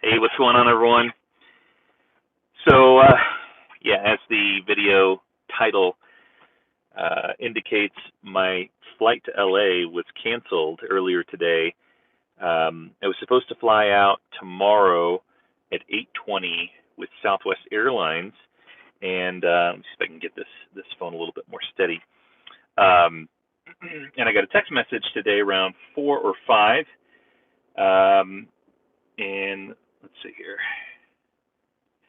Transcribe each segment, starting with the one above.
Hey, what's going on, everyone? So, yeah, as the video title indicates, my flight to LA was canceled earlier today. I was supposed to fly out tomorrow at 8:20 with Southwest Airlines, and let me see if I can get this phone a little bit more steady. Um, and I got a text message today around 4 or 5, and let's see here.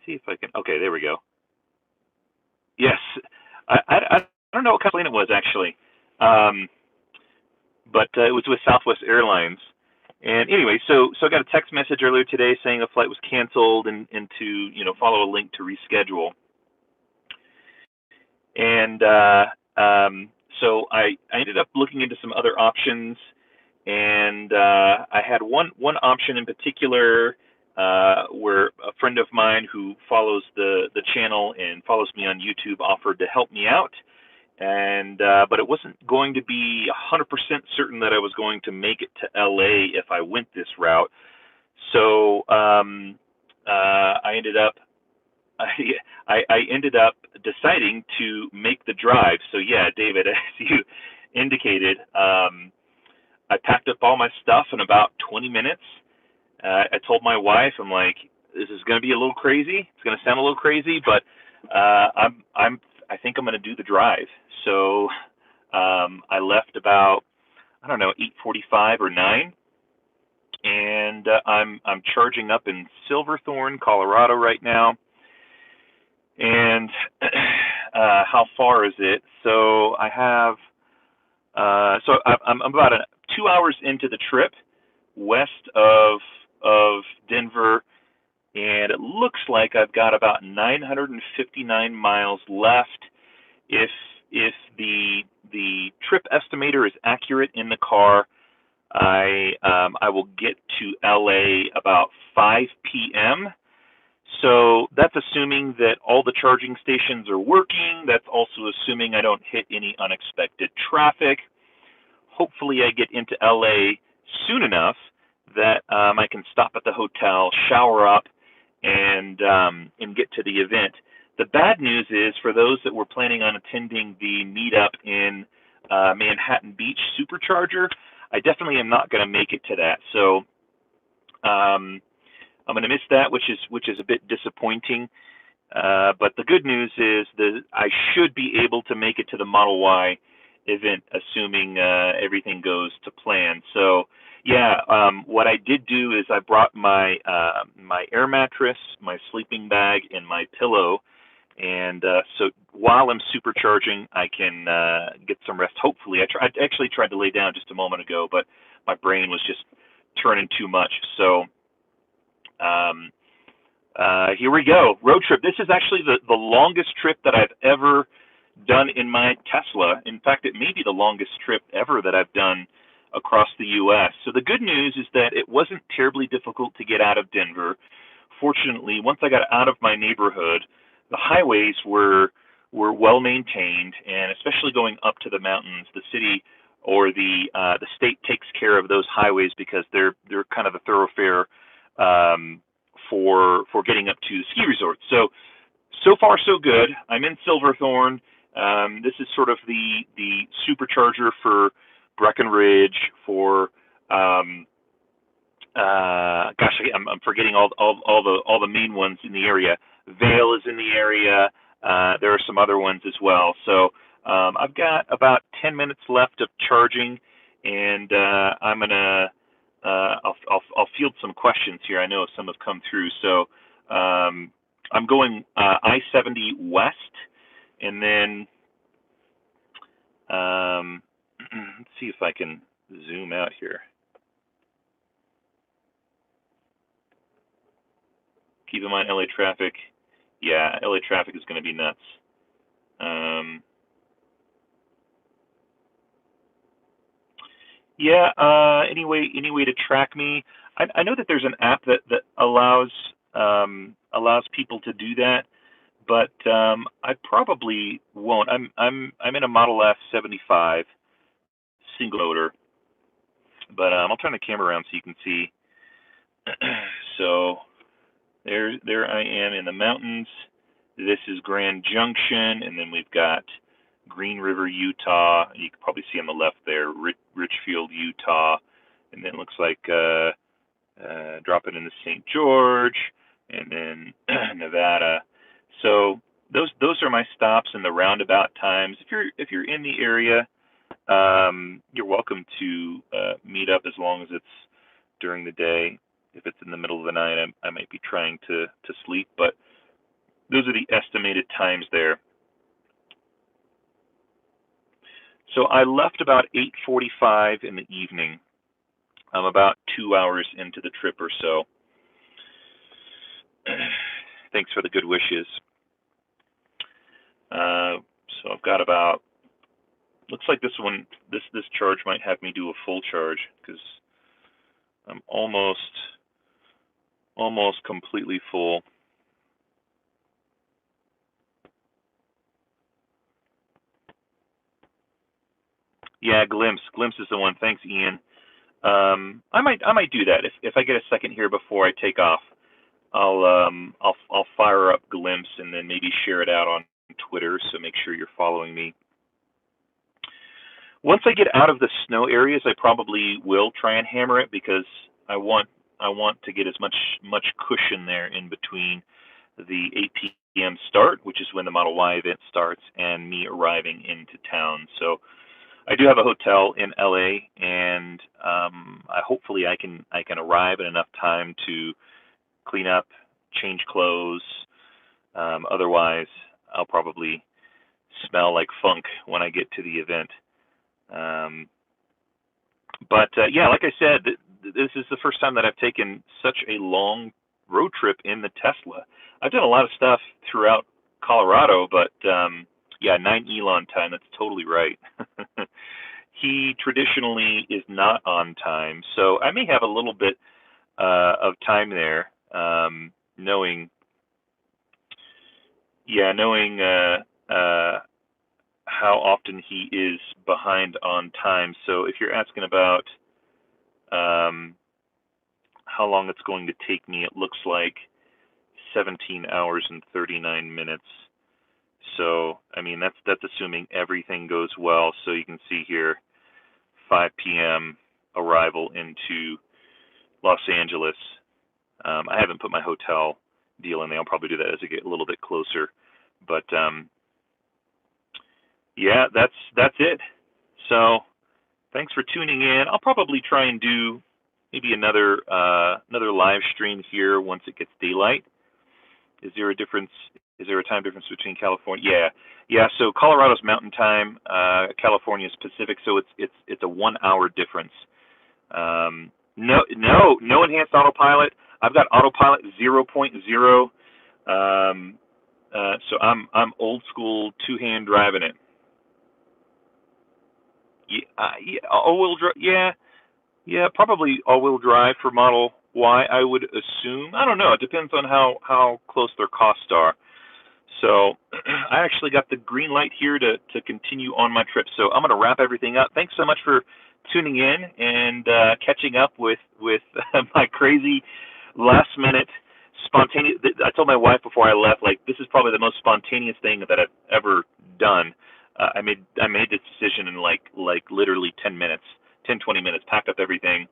See if I can. Okay, there we go. Yes, I don't know what kind of plane it was actually, um, but it was with Southwest Airlines. And anyway, so I got a text message earlier today saying a flight was canceled and to follow a link to reschedule. And so I ended up looking into some other options, and I had one option in particular where a friend of mine who follows the channel and follows me on YouTube offered to help me out, and but it wasn't going to be 100% certain that I was going to make it to LA if I went this route. So I ended up I ended up deciding to make the drive. So yeah, David, as you indicated, I packed up all my stuff in about 20 minutes. I told my wife, I'm like, this is going to be a little crazy. It's going to sound a little crazy, but I think I'm going to do the drive. So I left about, I don't know, 8:45 or 9, and I'm charging up in Silverthorne, Colorado right now. And how far is it? So I have, I'm about 2 hours into the trip west of Denver, and it looks like I've got about 959 miles left. If the trip estimator is accurate in the car, I will get to LA about 5 p.m. So that's assuming that all the charging stations are working. That's also assuming I don't hit any unexpected traffic. Hopefully I get into LA soon enough that I can stop at the hotel, shower up, and get to the event. The bad news is for those that were planning on attending the meetup in Manhattan Beach Supercharger, I definitely am not going to make it to that. So I'm going to miss that, which is a bit disappointing. But the good news is that I should be able to make it to the Model Y event, assuming everything goes to plan. So, yeah, what I did do is I brought my my air mattress, my sleeping bag, and my pillow. And so while I'm supercharging, I can get some rest. Hopefully, I actually tried to lay down just a moment ago, but my brain was just turning too much. So. Here we go. Road trip. This is actually the longest trip that I've ever done in my Tesla. In fact, it may be the longest trip ever that I've done across the U.S. So the good news is that it wasn't terribly difficult to get out of Denver. Fortunately, once I got out of my neighborhood, the highways were well maintained, and especially going up to the mountains, the city or the state takes care of those highways because they're kind of a thoroughfare for getting up to ski resorts. So far so good. I'm in Silverthorne. This is sort of the supercharger for Breckenridge, for I'm forgetting all the main ones in the area. Vale is in the area. There are some other ones as well. So I've got about 10 minutes left of charging, and I'm gonna I'll field some questions here. I know some have come through. So I'm going I-70 west, and then let's see if I can zoom out here. Keep in mind LA traffic. Yeah, LA traffic is going to be nuts. Yeah. Any way to track me? I know that there's an app that allows people to do that, but I probably won't. I'm in a Model S 75 single motor, but I'll turn the camera around so you can see. So There I am in the mountains. This is Grand Junction, and then we've got Green River, Utah. You can probably see on the left there, Richfield, Utah, and then it looks like dropping into St. George, and then Nevada. So those are my stops and the roundabout times. If you're in the area, you're welcome to meet up as long as it's during the day. If it's in the middle of the night, I might be trying to sleep, but those are the estimated times there. So I left about 8:45 in the evening. I'm about 2 hours into the trip or so. Thanks for the good wishes. So I've got about. Looks like this charge might have me do a full charge because I'm almost completely full. Yeah, Glimpse is the one. Thanks, Ian. I might do that if I get a second here before I take off. I'll fire up Glimpse and then maybe share it out on Twitter. So make sure you're following me. Once I get out of the snow areas, I probably will try and hammer it because I want to get as much cushion there in between the 8 p.m. start, which is when the Model Y event starts, and me arriving into town. So I do have a hotel in LA, and hopefully I can arrive in enough time to clean up, change clothes. Otherwise, I'll probably smell like funk when I get to the event. Yeah, like I said, this is the first time that I've taken such a long road trip in the Tesla. I've done a lot of stuff throughout Colorado, but yeah, 9 Elon time, that's totally right. He traditionally is not on time, so I may have a little bit of time there, knowing how often he is behind on time. So if you're asking about how long it's going to take me, it looks like 17 hours and 39 minutes. So, I mean, that's assuming everything goes well. So you can see here, 5 p.m. arrival into Los Angeles. I haven't put my hotel deal in there. I'll probably do that as I get a little bit closer. But yeah, that's it. So thanks for tuning in. I'll probably try and do maybe another live stream here once it gets daylight. Is there a difference? Is there a time difference between California? Yeah. So Colorado's Mountain Time, California's Pacific. So it's a 1 hour difference. No enhanced autopilot. I've got autopilot 0.0. So I'm old school 2-hand driving it. Yeah, all-wheel drive. Yeah, probably all-wheel drive for Model Y. I would assume. I don't know. It depends on how close their costs are. So I actually got the green light here to continue on my trip. So I'm going to wrap everything up. Thanks so much for tuning in and catching up with my crazy last-minute spontaneous. I told my wife before I left, like, this is probably the most spontaneous thing that I've ever done. I made this decision in like literally 10 minutes, 20 minutes, packed up everything,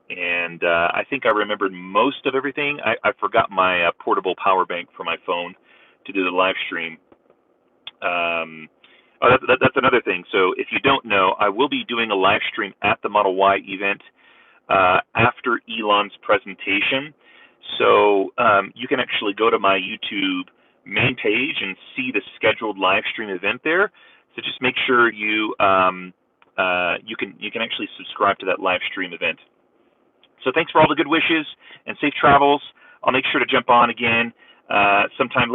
and I think I remembered most of everything. I forgot my portable power bank for my phone to do the live stream. That's another thing. So if you don't know, I will be doing a live stream at the Model Y event after Elon's presentation. So you can actually go to my YouTube main page and see the scheduled live stream event there. So just make sure you can actually subscribe to that live stream event. So thanks for all the good wishes and safe travels. I'll make sure to jump on again sometime later.